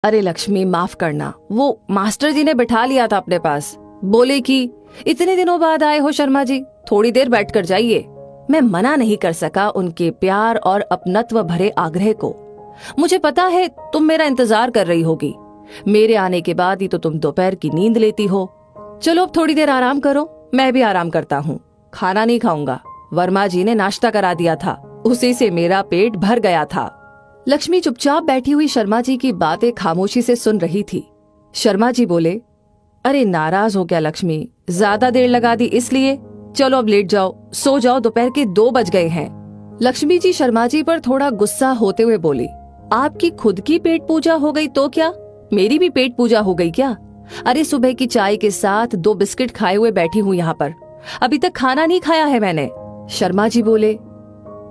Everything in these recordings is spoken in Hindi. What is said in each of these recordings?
अरे लक्ष्मी, माफ करना, वो मास्टर जी ने बिठा लिया था अपने पास। बोले कि इतने दिनों बाद आए हो शर्मा जी, थोड़ी देर बैठकर जाइए। मैं मना नहीं कर सका उनके प्यार और अपनत्व भरे आग्रह को। मुझे पता है तुम मेरा इंतजार कर रही होगी। मेरे आने के बाद ही तो तुम दोपहर की नींद लेती हो। चलो अब थोड़ी देर आराम करो, मैं भी आराम करता हूँ। खाना नहीं खाऊंगा, वर्मा जी ने नाश्ता करा दिया था, उसी से मेरा पेट भर गया था। लक्ष्मी चुपचाप बैठी हुई शर्मा जी की बातें खामोशी से सुन रही थी। शर्मा जी बोले, अरे नाराज हो क्या लक्ष्मी, ज्यादा देर लगा दी इसलिए? चलो अब लेट जाओ, सो जाओ, दोपहर के 2 बज गए हैं। लक्ष्मी जी शर्मा जी पर थोड़ा गुस्सा होते हुए बोली, आपकी खुद की पेट पूजा हो गई तो क्या, मेरी भी पेट पूजा हो गई क्या? अरे सुबह की चाय के साथ 2 बिस्किट खाए हुए बैठी हूँ यहाँ पर, अभी तक खाना नहीं खाया है मैंने। शर्मा जी बोले,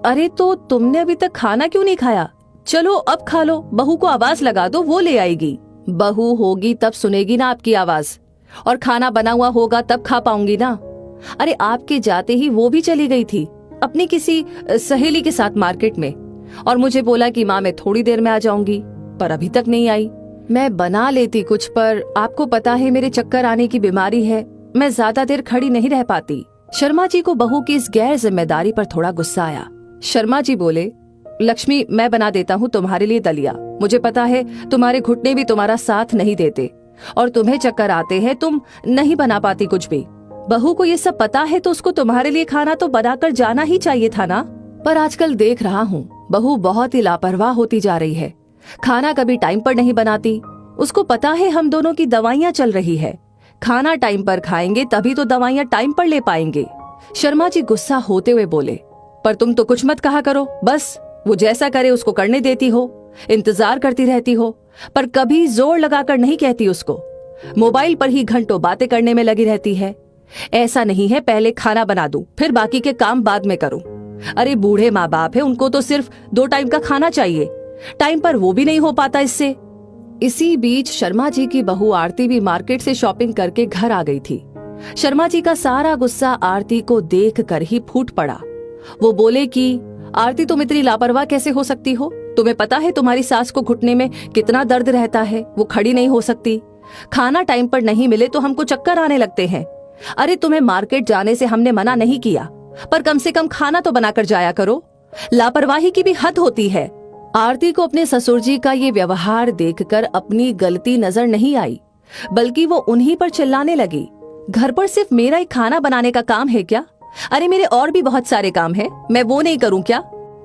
अरे तो तुमने अभी तक खाना क्यों नहीं खाया? चलो अब खा लो, बहू को आवाज लगा दो, वो ले आएगी। बहू होगी तब सुनेगी ना आपकी आवाज, और खाना बना हुआ होगा तब खा पाऊंगी ना। अरे आपके जाते ही वो भी चली गई थी अपनी किसी सहेली के साथ मार्केट में, और मुझे बोला कि माँ मैं थोड़ी देर में आ जाऊंगी, पर अभी तक नहीं आई। मैं बना लेती कुछ, पर आपको पता है मेरे चक्कर आने की बीमारी है, मैं ज्यादा देर खड़ी नहीं रह पाती। शर्मा जी को बहू की इस गैर जिम्मेदारी पर थोड़ा गुस्सा आया। शर्मा जी बोले, लक्ष्मी मैं बना देता हूँ तुम्हारे लिए दलिया, मुझे पता है तुम्हारे घुटने भी तुम्हारा साथ नहीं देते, और तुम्हें चक्कर आते हैं, तुम नहीं बना पाती कुछ भी। बहू को ये सब पता है तो उसको तुम्हारे लिए खाना तो बनाकर जाना ही चाहिए था ना। पर आजकल देख रहा हूँ बहू बहुत ही लापरवाह होती जा रही है, खाना कभी टाइम पर नहीं बनाती। उसको पता है हम दोनों की दवाइयाँ चल रही है, खाना टाइम पर खाएंगे तभी तो दवाइयाँ टाइम पर ले पाएंगे। शर्मा जी गुस्सा होते हुए बोले, पर तुम तो कुछ मत कहा करो, बस वो जैसा करे उसको करने देती हो, इंतजार करती रहती हो, पर कभी जोर लगाकर नहीं कहती उसको। मोबाइल पर ही घंटों बातें करने में लगी रहती है। ऐसा नहीं है पहले खाना बना दूं फिर बाकी के काम बाद में करूं। अरे बूढ़े माँ बाप है, उनको तो सिर्फ 2 टाइम का खाना चाहिए, टाइम पर वो भी नहीं हो पाता इससे। इसी बीच शर्मा जी की बहू आरती भी मार्केट से शॉपिंग करके घर आ गई थी। शर्मा जी का सारा गुस्सा आरती को देख कर ही फूट पड़ा। वो बोले कि आरती तुम इतनी लापरवाह कैसे हो सकती हो? तुम्हें पता है तुम्हारी सास को घुटने में कितना दर्द रहता है, वो खड़ी नहीं हो सकती। खाना टाइम पर नहीं मिले तो हमको चक्कर आने लगते हैं। अरे तुम्हें मार्केट जाने से हमने मना नहीं किया, पर कम से कम खाना तो बनाकर जाया करो। लापरवाही की भी हद होती है। आरती को अपने ससुर जी का ये व्यवहार देखकर अपनी गलती नजर नहीं आई, बल्कि वो उन्हीं पर चिल्लाने लगी। घर पर सिर्फ मेरा ही खाना बनाने का काम है क्या? अरे मेरे और भी बहुत सारे काम हैं, मैं वो नहीं करूं क्या?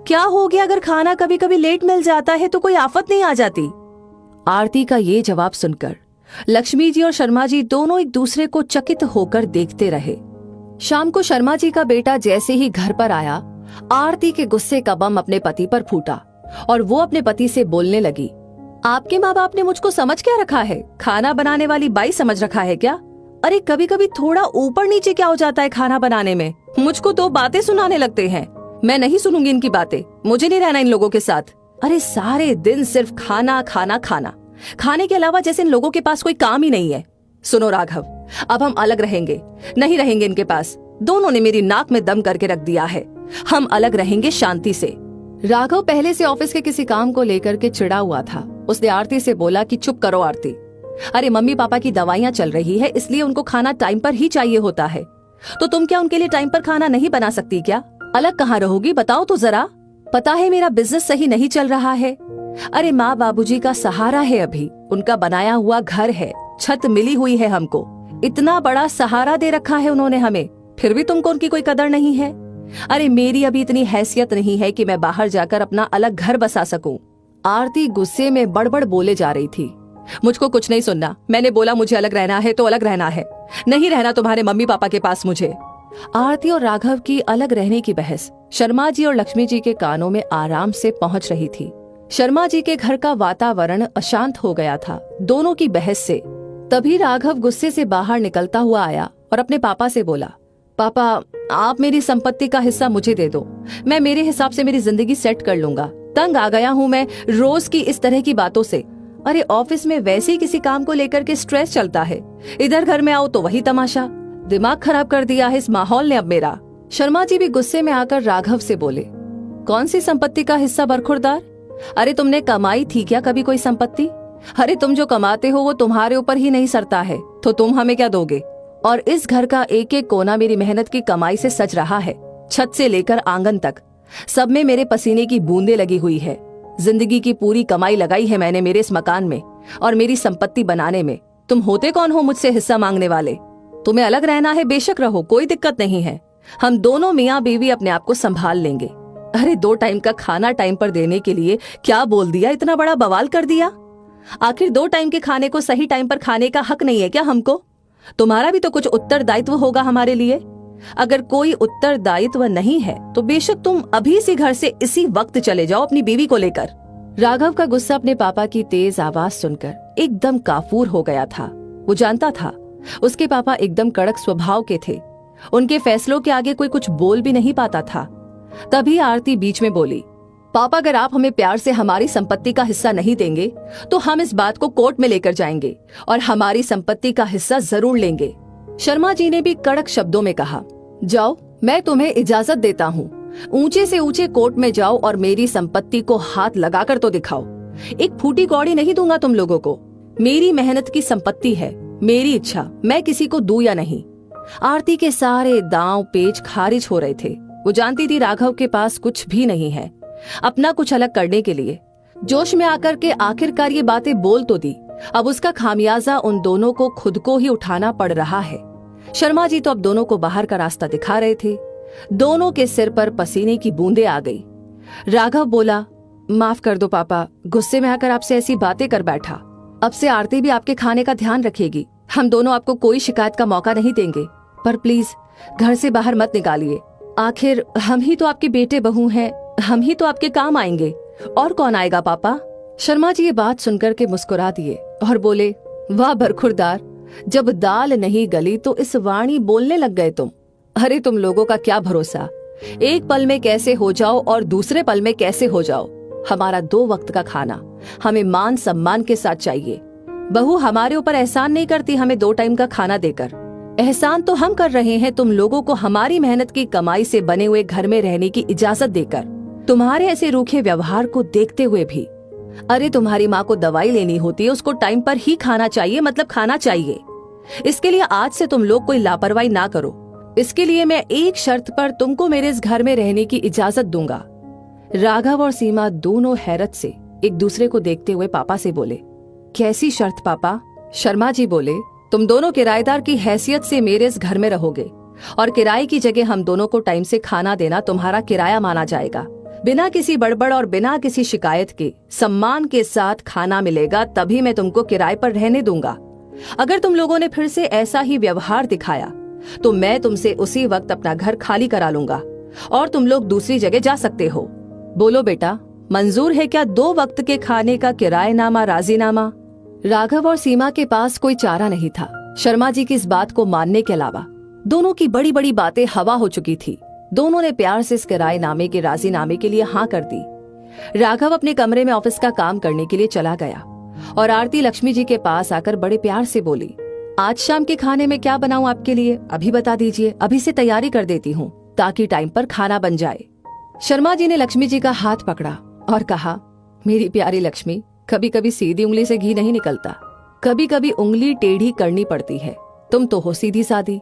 क्या हो गया अगर खाना कभी कभी लेट मिल जाता है तो कोई आफत नहीं आ जाती? आरती का ये जवाब सुनकर लक्ष्मी जी और शर्मा जी दोनों एक दूसरे को चकित होकर देखते रहे। शाम को शर्मा जी का बेटा जैसे ही घर पर आया, आरती के गुस्से का बम अपने पति पर फूटा और वो अपने पति से बोलने लगी, आपके माँ बाप ने मुझको समझ क्या रखा है? खाना बनाने वाली बाई समझ रखा है क्या? अरे कभी कभी थोड़ा ऊपर नीचे क्या हो जाता है खाना बनाने में। मुझको तो बातें सुनाने लगते हैं, मैं नहीं सुनूंगी इनकी बातें, मुझे नहीं रहना इन लोगों के साथ। अरे सारे दिन सिर्फ खाना खाना खाना, खाने के अलावा जैसे इन लोगों के पास कोई काम ही नहीं है। सुनो राघव, अब हम अलग रहेंगे, नहीं रहेंगे इनके पास। दोनों ने मेरी नाक में दम करके रख दिया है, हम अलग रहेंगे शांति से। राघव पहले से ऑफिस के किसी काम को लेकर के चिढ़ा हुआ था। उसने आरती से बोला कि चुप करो आरती, अरे मम्मी पापा की दवाइयाँ चल रही है इसलिए उनको खाना टाइम पर ही चाहिए होता है, तो तुम क्या उनके लिए टाइम पर खाना नहीं बना सकती क्या? अलग कहाँ रहोगी बताओ तो जरा। पता है मेरा बिजनेस सही नहीं चल रहा है। अरे माँ बाबूजी का सहारा है, अभी उनका बनाया हुआ घर है, छत मिली हुई है हमको, इतना बड़ा सहारा दे रखा है उन्होंने हमें, फिर भी तुमको उनकी कोई कदर नहीं है। अरे मेरी अभी इतनी हैसियत नहीं है कि मैं बाहर जाकर अपना अलग घर बसा सकूं। आरती गुस्से में बड़बड़ बोले जा रही थी, मुझको कुछ नहीं सुनना, मैंने बोला मुझे अलग रहना है तो अलग रहना है, नहीं रहना तुम्हारे मम्मी पापा के पास मुझे। आरती और राघव की अलग रहने की बहस शर्मा जी और लक्ष्मी जी के कानों में आराम से पहुंच रही थी। शर्मा जी के घर का वातावरण अशांत हो गया था दोनों की बहस से। तभी राघव गुस्से से बाहर निकलता हुआ आया और अपने पापा से बोला, पापा आप मेरी संपत्ति का हिस्सा मुझे दे दो, मैं मेरे हिसाब से मेरी जिंदगी सेट कर लूंगा। तंग आ गया हूँ मैं रोज की इस तरह की बातों से। अरे ऑफिस में वैसे ही किसी काम को लेकर के स्ट्रेस चलता है, इधर घर में आओ तो वही तमाशा, दिमाग खराब कर दिया है इस माहौल ने अब मेरा। शर्मा जी भी गुस्से में आकर राघव से बोले, कौन सी संपत्ति का हिस्सा बरखुरदार? अरे तुमने कमाई थी क्या कभी कोई संपत्ति? अरे तुम जो कमाते हो वो तुम्हारे ऊपर ही नहीं सरता है, तो तुम हमें क्या दोगे? और इस घर का एक एक कोना मेरी मेहनत की कमाई से सज रहा है। छत से लेकर आंगन तक सब में मेरे पसीने की बूंदें लगी हुई है। जिंदगी की पूरी कमाई लगाई है मैंने मेरे इस मकान में और मेरी संपत्ति बनाने में। तुम होते कौन हो मुझसे हिस्सा मांगने वाले? तुम्हें अलग रहना है, बेशक रहो, कोई दिक्कत नहीं है। हम दोनों मियाँ बीवी अपने आप को संभाल लेंगे। अरे 2 टाइम का खाना टाइम पर देने के लिए क्या बोल दिया, इतना बड़ा बवाल कर दिया। आखिर 2 टाइम के खाने को सही टाइम पर खाने का हक नहीं है क्या हमको? तुम्हारा भी तो कुछ उत्तरदायित्व होगा हमारे लिए। अगर कोई उत्तरदायित्व नहीं है तो बेशक तुम अभी से घर से इसी वक्त चले जाओ अपनी बीवी को लेकर। राघव का गुस्सा अपने पापा की तेज आवाज सुनकर एकदम काफूर हो गया था। वो जानता था उसके पापा एकदम कड़क स्वभाव के थे। उनके फैसलों के आगे कोई कुछ बोल भी नहीं पाता था। तभी आरती बीच में बोली, पापा अगर आप हमें प्यार से हमारी संपत्ति का हिस्सा नहीं देंगे तो हम इस बात को कोर्ट में लेकर जाएंगे और हमारी संपत्ति का हिस्सा जरूर लेंगे। शर्मा जी ने भी कड़क शब्दों में कहा, जाओ, मैं तुम्हें इजाजत देता हूँ। ऊंचे से ऊंचे कोर्ट में जाओ और मेरी संपत्ति को हाथ लगाकर तो दिखाओ। एक फूटी कौड़ी नहीं दूंगा तुम लोगों को। मेरी मेहनत की संपत्ति है, मेरी इच्छा, मैं किसी को दूं या नहीं। आरती के सारे दांव पेच खारिज हो रहे थे। वो जानती थी राघव के पास कुछ भी नहीं है अपना कुछ अलग करने के लिए। जोश में आकर के आखिरकार ये बातें बोल तो दी, अब उसका खामियाजा उन दोनों को खुद को ही उठाना पड़ रहा है। शर्मा जी तो अब दोनों को बाहर का रास्ता दिखा रहे थे। दोनों के सिर पर पसीने की बूंदें आ गई। राघव बोला, माफ कर दो पापा, गुस्से में आकर आपसे ऐसी बातें कर बैठा। अब से आरती भी आपके खाने का ध्यान रखेगी। हम दोनों आपको कोई शिकायत का मौका नहीं देंगे, पर प्लीज घर से बाहर मत निकालिए। आखिर हम ही तो आपके बेटे बहू हैं, हम ही तो आपके काम आएंगे, और कौन आएगा पापा? शर्मा जी ये बात सुनकर के मुस्कुरा दिए और बोले, वाह बरखुरदार, जब दाल नहीं गली तो इस वाणी बोलने लग गए तुम। अरे तुम लोगों का क्या भरोसा, एक पल में कैसे हो जाओ और दूसरे पल में कैसे हो जाओ। हमारा 2 वक्त का खाना हमें मान सम्मान के साथ चाहिए। बहू हमारे ऊपर एहसान नहीं करती हमें 2 टाइम का खाना देकर। एहसान तो हम कर रहे हैं तुम लोगों को हमारी मेहनत की कमाई से बने हुए घर में रहने की इजाजत देकर, तुम्हारे ऐसे रूखे व्यवहार को देखते हुए भी। अरे तुम्हारी माँ को दवाई लेनी होती है, उसको टाइम पर ही खाना चाहिए, मतलब खाना चाहिए। इसके लिए आज से तुम लोग कोई लापरवाही ना करो। इसके लिए मैं एक शर्त पर तुमको मेरे इस घर में रहने की इजाजत दूंगा। राघव और सीमा दोनों हैरत से एक दूसरे को देखते हुए पापा से बोले, कैसी शर्त पापा? शर्मा जी बोले, तुम दोनों किराएदार की हैसियत से मेरे इस घर में रहोगे और किराए की जगह हम दोनों को टाइम से खाना देना तुम्हारा किराया माना जाएगा। बिना किसी बड़बड़ और बिना किसी शिकायत के सम्मान के साथ खाना मिलेगा, तभी मैं तुमको किराए पर रहने दूंगा। अगर तुम लोगों ने फिर से ऐसा ही व्यवहार दिखाया तो मैं तुमसे उसी वक्त अपना घर खाली करा लूंगा और तुम लोग दूसरी जगह जा सकते हो। बोलो बेटा, मंजूर है क्या 2 वक्त के खाने का किराएनामा, राजीनामा? राघव और सीमा के पास कोई चारा नहीं था शर्मा जी की इस बात को मानने के अलावा। दोनों की बड़ी बड़ी बातें हवा हो चुकी थी। दोनों ने प्यार से इस किराएनामे के राजीनामे के लिए हाँ कर दी। राघव अपने कमरे में ऑफिस का काम करने के लिए चला गया और आरती लक्ष्मी जी के पास आकर बड़े प्यार से बोली, आज शाम के खाने में क्या बनाऊं आपके लिए, अभी बता दीजिए, अभी से तैयारी कर देती हूँ ताकि टाइम पर खाना बन जाए। शर्मा जी ने लक्ष्मी जी का हाथ पकड़ा और कहा, मेरी प्यारी लक्ष्मी, कभी कभी सीधी उंगली से घी नहीं निकलता, कभी कभी उंगली टेढ़ी करनी पड़ती है। तुम तो हो सीधी सादी,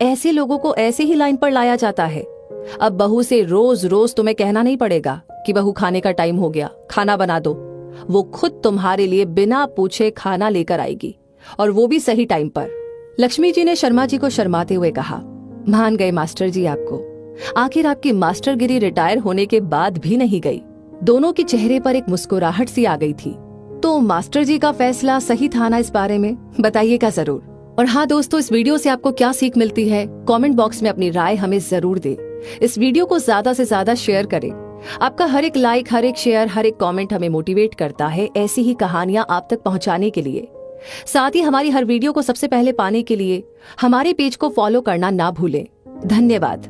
ऐसे लोगों को ऐसे ही लाइन पर लाया जाता है। अब बहू से रोज रोज तुम्हें कहना नहीं पड़ेगा कि बहू खाने का टाइम हो गया, खाना बना दो। वो खुद तुम्हारे लिए बिना पूछे खाना लेकर आएगी और वो भी सही टाइम पर। लक्ष्मी जी ने शर्मा जी को शर्माते हुए कहा, मान गए मास्टर जी आपको, आखिर आपकी मास्टरगिरी रिटायर होने के बाद भी नहीं गई। दोनों के चेहरे पर एक मुस्कुराहट सी आ गई थी। तो मास्टर जी का फैसला सही था ना इस बारे में? बताइएगा जरूर। और हाँ दोस्तों, इस वीडियो से आपको क्या सीख मिलती है, कमेंट बॉक्स में अपनी राय हमें जरूर दे। इस वीडियो को ज्यादा से ज्यादा शेयर करें। आपका हर एक लाइक, हर एक शेयर, हर एक कमेंट हमें मोटिवेट करता है ऐसी ही कहानियां आप तक पहुंचाने के लिए। साथ ही हमारी हर वीडियो को सबसे पहले पाने के लिए हमारे पेज को फॉलो करना ना भूलें। धन्यवाद।